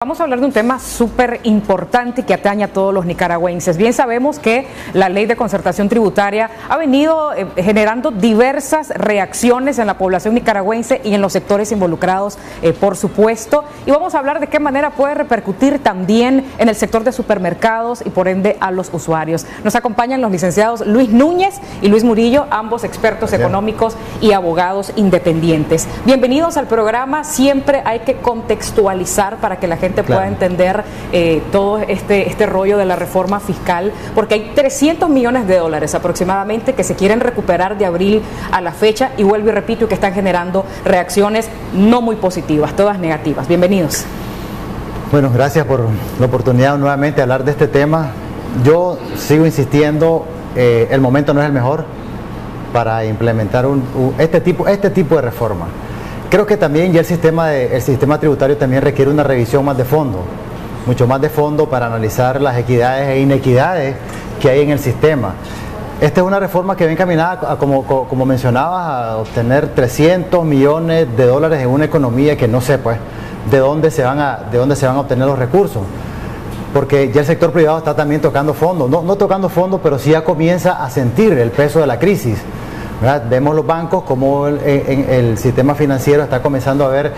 Vamos a hablar de un tema súper importante que atañe a todos los nicaragüenses. Bien sabemos que la ley de concertación tributaria ha venido generando diversas reacciones en la población nicaragüense y en los sectores involucrados, por supuesto. Y vamos a hablar de qué manera puede repercutir también en el sector de supermercados y por ende a los usuarios. Nos acompañan los licenciados Luis Núñez y Luis Murillo, ambos expertos económicos y abogados independientes. Bienvenidos al programa. Siempre hay que contextualizar para que la gente pueda entender todo este rollo de la reforma fiscal, porque hay 300 millones de dólares aproximadamente que se quieren recuperar de abril a la fecha, y vuelvo y repito que están generando reacciones no muy positivas, todas negativas. Bienvenidos. Bueno, gracias por la oportunidad nuevamente de hablar de este tema. Yo sigo insistiendo, el momento no es el mejor para implementar este tipo de reforma. Creo que también ya el sistema tributario también requiere una revisión más de fondo, mucho más de fondo, para analizar las equidades e inequidades que hay en el sistema. Esta es una reforma que va encaminada, como mencionabas, a obtener 300 millones de dólares en una economía que no sé pues de dónde se van a obtener los recursos, porque ya el sector privado está también tocando fondo, no tocando fondo, pero sí ya comienza a sentir el peso de la crisis. ¿Verdad? Vemos los bancos como el sistema financiero está comenzando a ver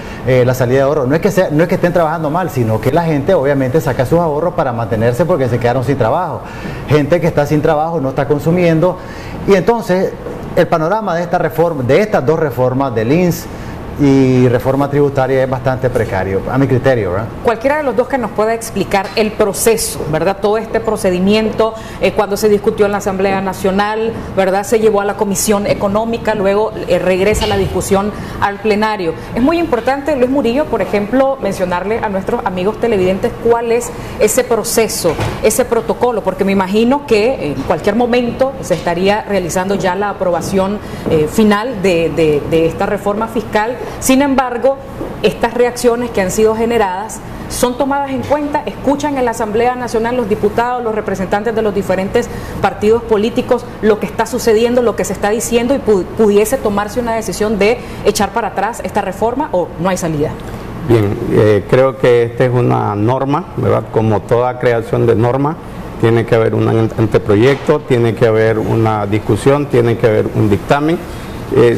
la salida de ahorro. No es que estén trabajando mal, sino que la gente obviamente saca sus ahorros para mantenerse porque se quedaron sin trabajo. Gente que está sin trabajo no está consumiendo, y entonces el panorama de estas dos reformas, del INS y reforma tributaria, es bastante precario, a mi criterio, ¿verdad? Cualquiera de los dos que nos pueda explicar el proceso, ¿verdad? Todo este procedimiento, cuando se discutió en la Asamblea Nacional, ¿verdad? Se llevó a la Comisión Económica, luego regresa la discusión al plenario. Es muy importante, Luis Murillo, por ejemplo, mencionarle a nuestros amigos televidentes cuál es ese proceso, ese protocolo, porque me imagino que en cualquier momento se estaría realizando ya la aprobación final de esta reforma fiscal. Sin embargo, estas reacciones que han sido generadas son tomadas en cuenta, escuchan en la Asamblea Nacional los diputados, los representantes de los diferentes partidos políticos lo que está sucediendo, lo que se está diciendo, y pudiese tomarse una decisión de echar para atrás esta reforma, o no hay salida. Bien, creo que esta es una norma, ¿verdad? Como toda creación de norma, tiene que haber un anteproyecto, tiene que haber una discusión, tiene que haber un dictamen.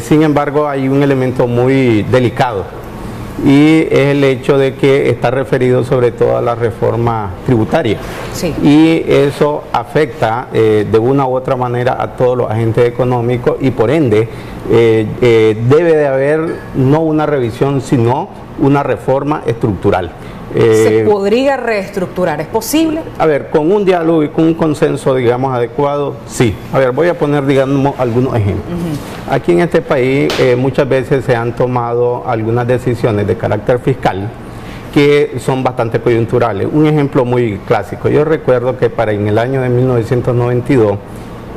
Sin embargo, hay un elemento muy delicado, y es el hecho de que está referido sobre todo a la reforma tributaria. Sí. Y eso afecta de una u otra manera a todos los agentes económicos, y por ende debe de haber no una revisión, sino una reforma estructural. ¿Se podría reestructurar? ¿Es posible? A ver, con un diálogo y con un consenso, digamos, adecuado, sí. A ver, voy a poner, digamos, algunos ejemplos. Aquí en este país muchas veces se han tomado algunas decisiones de carácter fiscal que son bastante coyunturales. Un ejemplo muy clásico: yo recuerdo que en el año de 1992,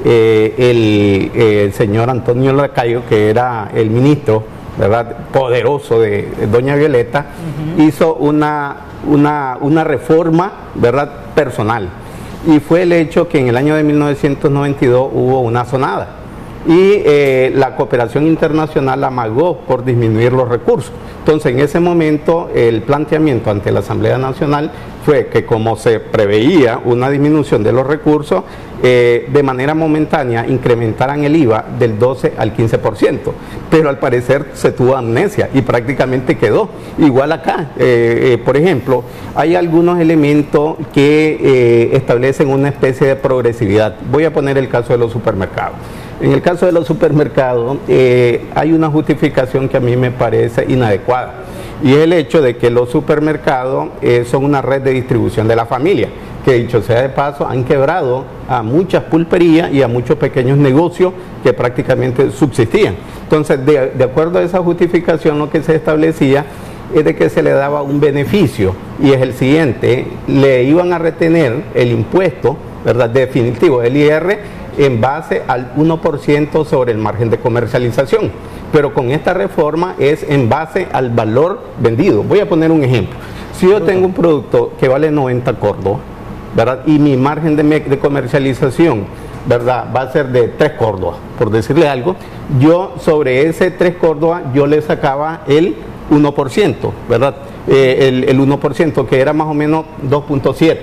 el señor Antonio Lacayo, que era el ministro, ¿verdad?, poderoso de doña Violeta, hizo una reforma, ¿verdad?, personal, y fue el hecho que en el año de 1992 hubo una zonada, y la cooperación internacional amagó por disminuir los recursos. Entonces, en ese momento, el planteamiento ante la Asamblea Nacional fue que, como se preveía una disminución de los recursos, de manera momentánea incrementaran el IVA del 12 al 15%, pero al parecer se tuvo amnesia y prácticamente quedó igual acá. Por ejemplo, hay algunos elementos que establecen una especie de progresividad. Voy a poner el caso de los supermercados. En el caso de los supermercados hay una justificación que a mí me parece inadecuada, y es el hecho de que los supermercados son una red de distribución de la familia, que, dicho sea de paso, han quebrado a muchas pulperías y a muchos pequeños negocios que prácticamente subsistían. Entonces, de acuerdo a esa justificación, lo que se establecía es de que se le daba un beneficio, y es el siguiente: le iban a retener el impuesto, ¿verdad?, definitivo, el IR, en base al 1% sobre el margen de comercialización, pero con esta reforma es en base al valor vendido. Voy a poner un ejemplo: si yo tengo un producto que vale 90 córdobas, ¿verdad?, y mi margen de comercialización, ¿verdad?, va a ser de 3 córdobas, por decirle algo, yo sobre ese 3 córdobas yo le sacaba el 1%, ¿verdad? El 1%, que era más o menos 2.7.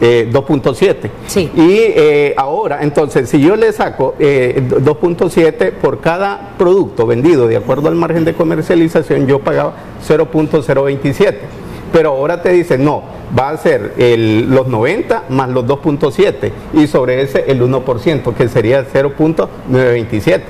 2.7. Sí. Y ahora, entonces, si yo le saco 2.7 por cada producto vendido de acuerdo al margen de comercialización, yo pagaba 0.027. Pero ahora te dicen, no, va a ser los 90 más los 2.7 y sobre ese el 1%, que sería 0.927.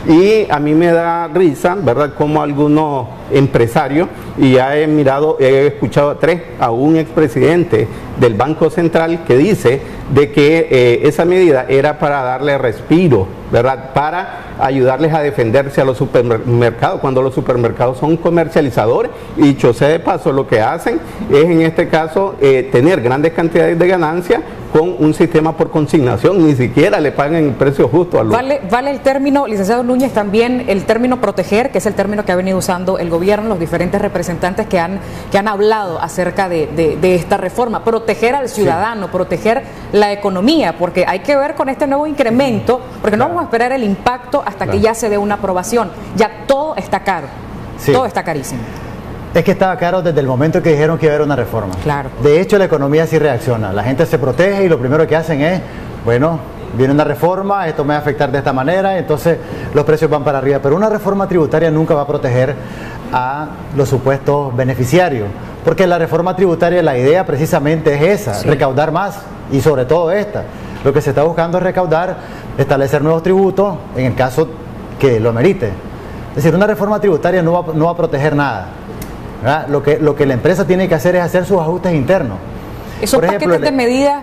Y a mí me da risa, ¿verdad?, como algunos empresarios, y ya he escuchado a un expresidente del Banco Central que dice de que esa medida era para darle respiro, ¿verdad?, para ayudarles a defenderse a los supermercados, cuando los supermercados son comercializadores, y dicho sea de paso, lo que hacen es en este caso tener grandes cantidades de ganancias con un sistema por consignación, ni siquiera le pagan el precio justo a los... Vale el término, licenciado Núñez, también el término proteger, que es el término que ha venido usando el gobierno, los diferentes representantes que han hablado acerca de esta reforma, proteger al ciudadano, sí, proteger la economía, porque hay que ver con este nuevo incremento, porque no vamos a esperar el impacto hasta que ya se dé una aprobación, ya todo está caro, sí, todo está carísimo. Es que estaba caro desde el momento que dijeron que iba a haber una reforma. Claro. De hecho, la economía sí reacciona. La gente se protege y lo primero que hacen es, bueno, viene una reforma, esto me va a afectar de esta manera, entonces los precios van para arriba. Pero una reforma tributaria nunca va a proteger a los supuestos beneficiarios. Porque la reforma tributaria, la idea precisamente es esa, sí, recaudar más, y sobre todo esta. Lo que se está buscando es recaudar, establecer nuevos tributos en el caso que lo merite. Es decir, una reforma tributaria no va a proteger nada. ¿verdad? Lo que la empresa tiene que hacer es hacer sus ajustes internos. ¿Esos paquetes de medidas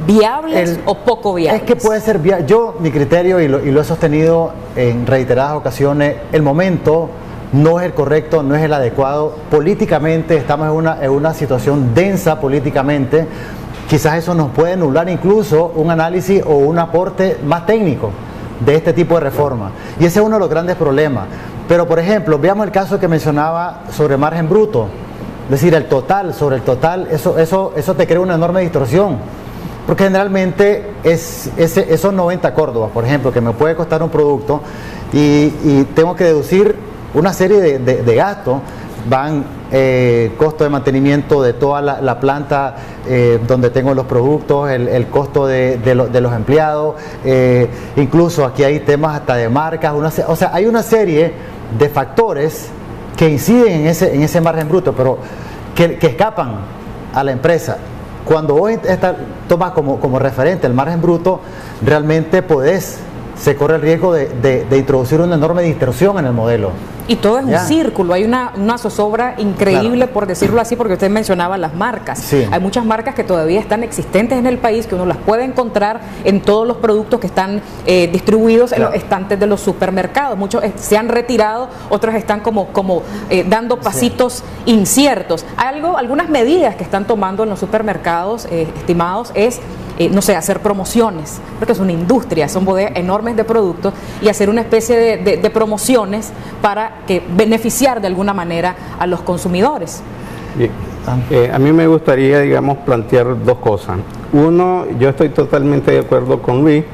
viables o poco viables? Es que puede ser viable. Yo, mi criterio, y lo he sostenido en reiteradas ocasiones, el momento no es el correcto, no es el adecuado. Políticamente estamos en una situación densa políticamente. Quizás eso nos puede nublar incluso un análisis o un aporte más técnico de este tipo de reforma. Y ese es uno de los grandes problemas. Pero, por ejemplo, veamos el caso que mencionaba sobre margen bruto. Es decir, el total, sobre el total, eso te crea una enorme distorsión. Porque generalmente esos 90 córdobas, por ejemplo, que me puede costar un producto y tengo que deducir una serie de gastos, van costo de mantenimiento de toda la planta donde tengo los productos, el costo de los empleados, incluso aquí hay temas hasta de marcas, o sea, hay una serie de factores que inciden en ese margen bruto, pero que escapan a la empresa. Cuando vos tomas como referente el margen bruto, realmente se corre el riesgo de introducir una enorme distorsión en el modelo. Y todo es un círculo, hay una zozobra increíble, claro, por decirlo así, porque usted mencionaba las marcas. Sí. Hay muchas marcas que todavía están existentes en el país, que uno las puede encontrar en todos los productos que están distribuidos, claro, en los estantes de los supermercados. Muchos se han retirado, otros están como dando pasitos, sí, inciertos. Algunas medidas que están tomando en los supermercados, estimados, es no sé, hacer promociones, porque es una industria, son bodegas enormes de productos, y hacer una especie de promociones para beneficiar de alguna manera a los consumidores. Bien. A mí me gustaría, digamos, plantear dos cosas. Uno, yo estoy totalmente de acuerdo con Luis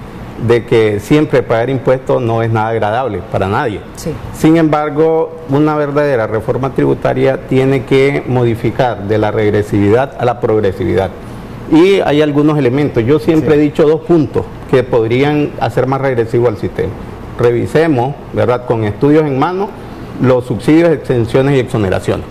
de que siempre pagar impuestos no es nada agradable para nadie. Sí. Sin embargo, una verdadera reforma tributaria tiene que modificar de la regresividad a la progresividad. Y hay algunos elementos. Yo siempre, sí, he dicho 2 puntos que podrían hacer más regresivo al sistema. Revisemos, ¿verdad?, con estudios en mano, los subsidios, exenciones y exoneraciones.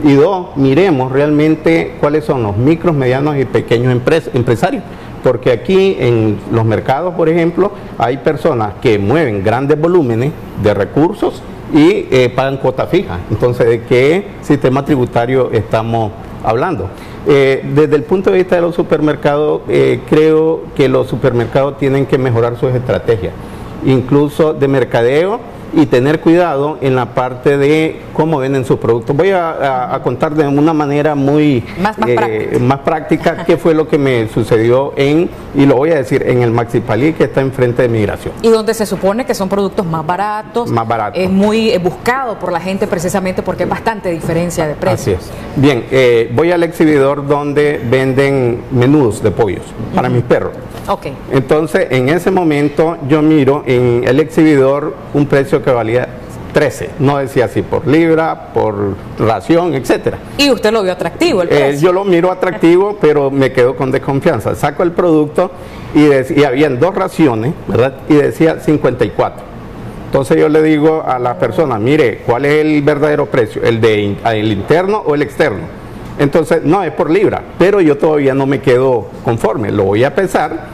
Y 2, miremos realmente cuáles son los micros, medianos y pequeños empresarios. Porque aquí en los mercados, por ejemplo, hay personas que mueven grandes volúmenes de recursos y pagan cuota fija. Entonces, ¿de qué sistema tributario estamos hablando? Desde el punto de vista de los supermercados, creo que los supermercados tienen que mejorar sus estrategias, incluso de mercadeo, y tener cuidado en la parte de cómo venden sus productos. Voy a contar de una manera muy más práctica qué fue lo que me sucedió y lo voy a decir, en el Maxi Palí, que está enfrente de Migración. Y donde se supone que son productos más baratos. Más baratos. Es muy buscado por la gente precisamente porque hay bastante diferencia de precios. Así es. Bien, voy al exhibidor donde venden menús de pollos para mis perros. Okay. Entonces, en ese momento yo miro en el exhibidor un precio que valía 13, no decía así por libra, por ración, etcétera. ¿Y usted lo vio atractivo el precio? Yo lo miro atractivo, pero me quedo con desconfianza. Saco el producto y habían 2 raciones, ¿verdad? Y decía 54. Entonces yo le digo a la persona, mire, ¿cuál es el verdadero precio? ¿El interno o el externo? Entonces, no, es por libra, pero yo todavía no me quedo conforme, lo voy a pesar,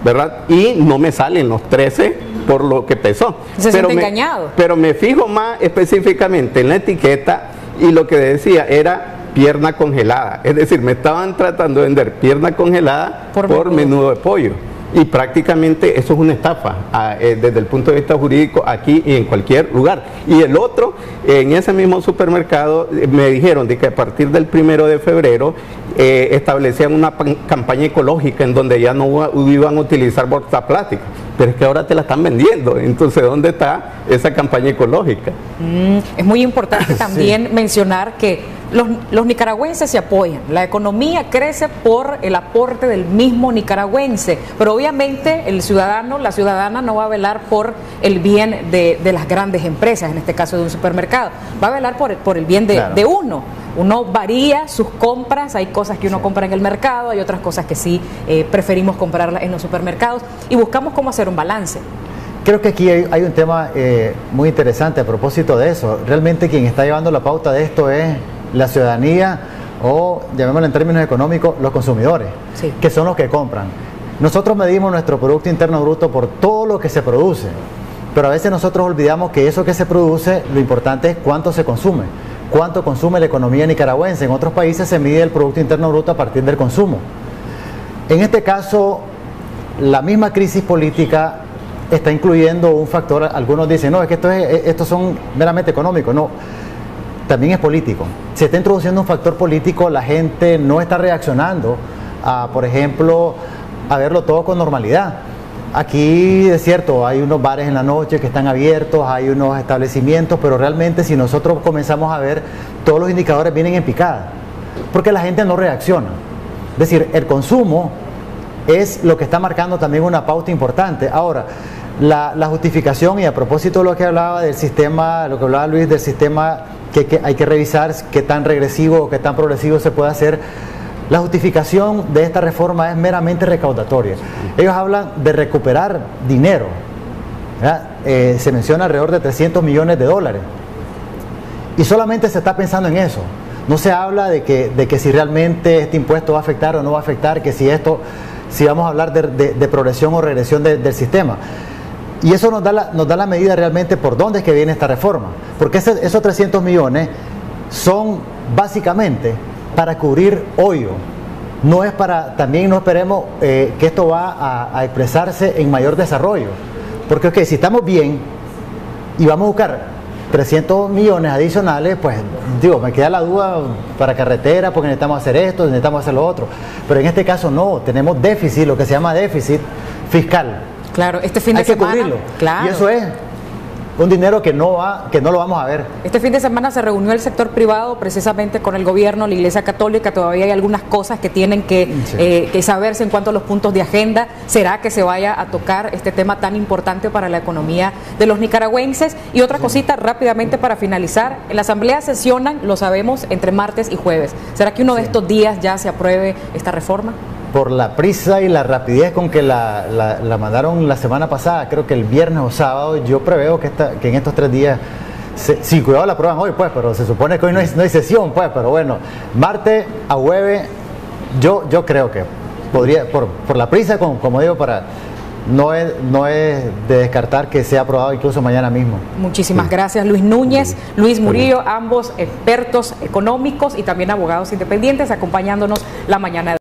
¿verdad? Y no me salen los 13 por lo que pesó. Se siente engañado. Pero me fijo más específicamente en la etiqueta y lo que decía era pierna congelada. Es decir, me estaban tratando de vender pierna congelada por menudo de pollo. Y prácticamente eso es una estafa desde el punto de vista jurídico aquí y en cualquier lugar. Y el otro, en ese mismo supermercado me dijeron de que a partir del 1 de febrero establecían una campaña ecológica en donde ya no iban a utilizar bolsas plásticas. Pero es que ahora te la están vendiendo. Entonces, ¿dónde está esa campaña ecológica? Es muy importante también mencionar que los nicaragüenses se apoyan. La economía crece por el aporte del mismo nicaragüense, pero obviamente el ciudadano, la ciudadana no va a velar por el bien de las grandes empresas, en este caso de un supermercado, va a velar por el bien de uno. Uno varía sus compras, hay cosas que uno compra en el mercado, hay otras cosas que sí preferimos comprarlas en los supermercados y buscamos cómo hacer un balance. Creo que aquí hay un tema muy interesante a propósito de eso. Realmente quien está llevando la pauta de esto es la ciudadanía o, llamémoslo en términos económicos, los consumidores, sí, que son los que compran. Nosotros medimos nuestro Producto Interno Bruto por todo lo que se produce, pero a veces nosotros olvidamos que eso que se produce, lo importante es cuánto se consume, cuánto consume la economía nicaragüense. En otros países se mide el Producto Interno Bruto a partir del consumo. En este caso, la misma crisis política está incluyendo un factor. Algunos dicen, no, es que estos son meramente económicos. No, también es político. Se está introduciendo un factor político, la gente no está reaccionando a, por ejemplo, a verlo todo con normalidad. Aquí es cierto, hay unos bares en la noche que están abiertos, hay unos establecimientos, pero realmente si nosotros comenzamos a ver, todos los indicadores vienen en picada, porque la gente no reacciona. Es decir, el consumo es lo que está marcando también una pauta importante. Ahora, la justificación, y a propósito de lo que hablaba del sistema, lo que hablaba Luis del sistema, que hay que revisar qué tan regresivo o qué tan progresivo se puede hacer. La justificación de esta reforma es meramente recaudatoria. Ellos hablan de recuperar dinero, se menciona alrededor de $300 millones, y solamente se está pensando en eso. No se habla de que si realmente este impuesto va a afectar o no va a afectar, que si vamos a hablar de progresión o regresión del sistema. Y eso nos da la medida realmente por dónde es que viene esta reforma. Porque esos 300 millones son básicamente para cubrir hoyo. No es para, también no esperemos que esto va a expresarse en mayor desarrollo. Porque si estamos bien y vamos a buscar 300 millones adicionales, pues digo, me queda la duda para carretera, porque necesitamos hacer esto, necesitamos hacer lo otro. Pero en este caso no, tenemos déficit, lo que se llama déficit fiscal. Claro, este fin de semana. Hay que cubrirlo. Claro. Y eso es un dinero que no lo vamos a ver. Este fin de semana se reunió el sector privado precisamente con el gobierno, la Iglesia Católica. Todavía hay algunas cosas que tienen que saberse en cuanto a los puntos de agenda. ¿Será que se vaya a tocar este tema tan importante para la economía de los nicaragüenses? Y otra cosita rápidamente para finalizar. En la Asamblea sesionan, lo sabemos, entre martes y jueves. ¿Será que uno de estos días ya se apruebe esta reforma? Por la prisa y la rapidez con que la mandaron la semana pasada, creo que el viernes o sábado, yo preveo que en estos 3 días, sí, cuidado la aprueban hoy, pues, pero se supone que hoy no hay sesión, pues, pero bueno, martes a jueves, yo creo que podría, por la prisa, como digo, no es de descartar que sea aprobado incluso mañana mismo. Muchísimas gracias, Luis Núñez, Luis Murillo, ambos expertos económicos y también abogados independientes, acompañándonos la mañana de